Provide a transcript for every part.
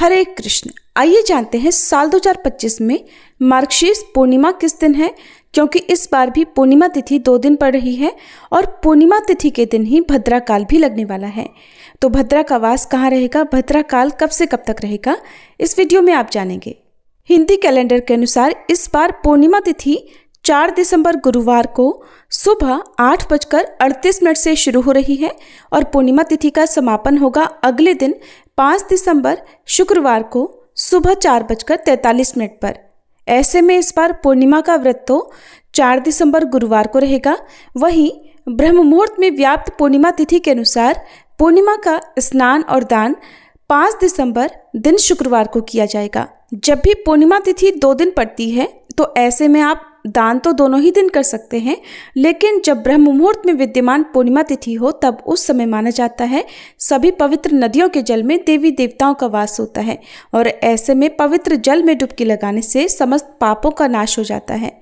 हरे कृष्ण। आइए जानते हैं साल 2025 में मार्गशीर्ष पूर्णिमा किस दिन है, क्योंकि इस बार भी पूर्णिमा तिथि 2 दिन पड़ रही है और पूर्णिमा तिथि के दिन ही भद्रा काल भी लगने वाला है। तो भद्रा का वास कहाँ रहेगा, भद्रा काल कब से कब तक रहेगा, इस वीडियो में आप जानेंगे। हिंदी कैलेंडर के अनुसार इस बार पूर्णिमा तिथि 4 दिसंबर गुरुवार को सुबह 8:38 से शुरू हो रही है और पूर्णिमा तिथि का समापन होगा अगले दिन 5 दिसंबर शुक्रवार को सुबह 4:43 पर। ऐसे में इस बार पूर्णिमा का व्रत तो 4 दिसंबर गुरुवार को रहेगा, वहीं ब्रह्म मुहूर्त में व्याप्त पूर्णिमा तिथि के अनुसार पूर्णिमा का स्नान और दान 5 दिसंबर दिन शुक्रवार को किया जाएगा। जब भी पूर्णिमा तिथि 2 दिन पड़ती है तो ऐसे में आप दान तो दोनों ही दिन कर सकते हैं, लेकिन जब ब्रह्म मुहूर्त में विद्यमान पूर्णिमा तिथि हो तब उस समय माना जाता है सभी पवित्र नदियों के जल में देवी देवताओं का वास होता है और ऐसे में पवित्र जल में डुबकी लगाने से समस्त पापों का नाश हो जाता है।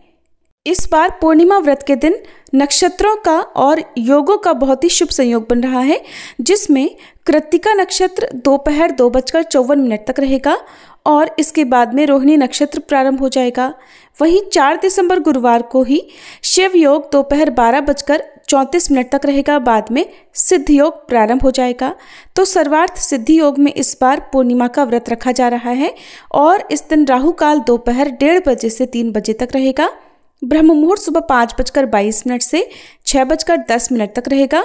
इस बार पूर्णिमा व्रत के दिन नक्षत्रों का और योगों का बहुत ही शुभ संयोग बन रहा है, जिसमें कृत्तिका नक्षत्र दोपहर 2:54 तक रहेगा और इसके बाद में रोहिणी नक्षत्र प्रारंभ हो जाएगा। वहीं 4 दिसंबर गुरुवार को ही शिव योग दोपहर 12:34 तक रहेगा, बाद में सिद्ध योग प्रारंभ हो जाएगा। तो सर्वार्थ सिद्धि योग में इस बार पूर्णिमा का व्रत रखा जा रहा है और इस दिन राहु काल दोपहर 1:30 से 3 बजे तक रहेगा। ब्रह्म मुहूर्त सुबह 5:22 से 6:10 तक रहेगा।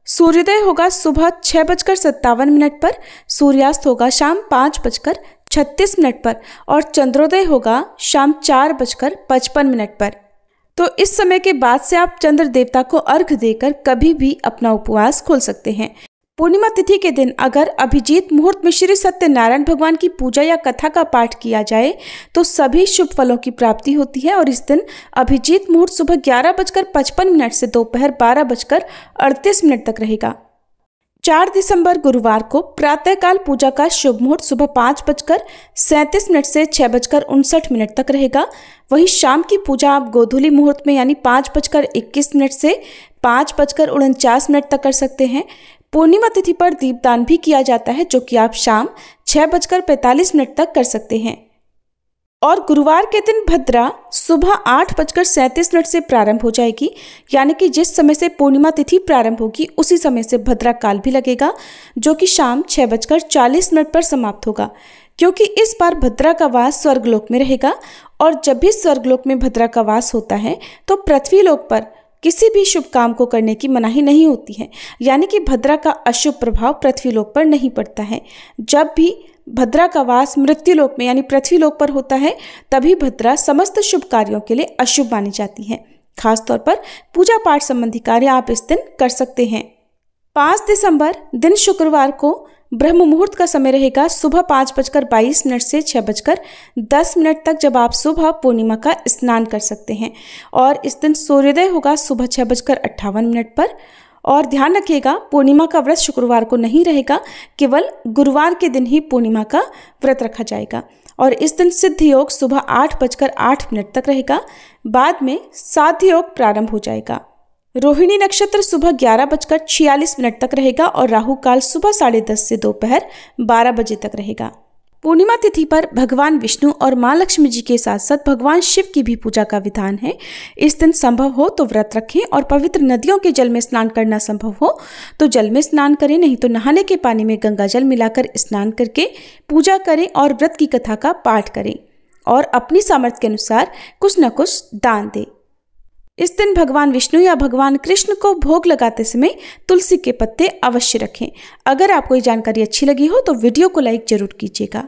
सूर्योदय होगा सुबह 6:57 पर, सूर्यास्त होगा शाम 5:36 पर और चंद्रोदय होगा शाम 4:55 पर। तो इस समय के बाद से आप चंद्र देवता को अर्घ्य देकर कभी भी अपना उपवास खोल सकते हैं। पूर्णिमा तिथि के दिन अगर अभिजीत मुहूर्त में श्री सत्यनारायण भगवान की पूजा या कथा का पाठ किया जाए तो सभी शुभ फलों की प्राप्ति होती है और इस दिन अभिजीत मुहूर्त सुबह 11:55 से दोपहर 12:38 तक रहेगा। 4 दिसंबर गुरुवार को प्रातःकाल पूजा का शुभ मुहूर्त सुबह 5:37 से 6:59 तक रहेगा। वहीं शाम की पूजा आप गोधूली मुहूर्त में यानी 5:21 से 5:49 तक कर सकते हैं। पूर्णिमा तिथि पर दीपदान भी किया जाता है, जो कि आप शाम 6:45 तक कर सकते हैं। और गुरुवार के दिन भद्रा सुबह 8:37 से प्रारंभ हो जाएगी, यानी कि जिस समय से पूर्णिमा तिथि प्रारंभ होगी उसी समय से भद्रा काल भी लगेगा, जो कि शाम 6:40 पर समाप्त होगा। क्योंकि इस बार भद्रा का वास स्वर्गलोक में रहेगा और जब भी स्वर्गलोक में भद्रा का वास होता है तो पृथ्वीलोक पर किसी भी शुभ काम को करने की मनाही नहीं होती है, यानी कि भद्रा का अशुभ प्रभाव पृथ्वीलोक पर नहीं पड़ता है। जब भी भद्रा का वास मृत्युलोक में यानी पृथ्वीलोक पर होता है तभी भद्रा समस्त शुभ कार्यों के लिए अशुभ मानी जाती है। खासतौर पर पूजा पाठ संबंधी कार्य आप इस दिन कर सकते हैं। 5 दिसंबर दिन शुक्रवार को ब्रह्म मुहूर्त का समय रहेगा सुबह 5:22 से 6:10 तक, जब आप सुबह पूर्णिमा का स्नान कर सकते हैं और इस दिन सूर्योदय होगा सुबह 6:58 पर। और ध्यान रखिएगा पूर्णिमा का व्रत शुक्रवार को नहीं रहेगा, केवल गुरुवार के दिन ही पूर्णिमा का व्रत रखा जाएगा और इस दिन सिद्ध योग सुबह 8:08 तक रहेगा, बाद में साध्य योग प्रारंभ हो जाएगा। रोहिणी नक्षत्र सुबह 11:46 तक रहेगा और राहु काल सुबह 10:30 से दोपहर 12 बजे तक रहेगा। पूर्णिमा तिथि पर भगवान विष्णु और माँ लक्ष्मी जी के साथ साथ भगवान शिव की भी पूजा का विधान है। इस दिन संभव हो तो व्रत रखें और पवित्र नदियों के जल में स्नान करना संभव हो तो जल में स्नान करें, नहीं तो नहाने के पानी में गंगा जल मिलाकर स्नान करके पूजा करें और व्रत की कथा का पाठ करें और अपनी सामर्थ्य के अनुसार कुछ न कुछ दान दें। इस दिन भगवान विष्णु या भगवान कृष्ण को भोग लगाते समय तुलसी के पत्ते अवश्य रखें। अगर आपको ये जानकारी अच्छी लगी हो तो वीडियो को लाइक जरूर कीजिएगा।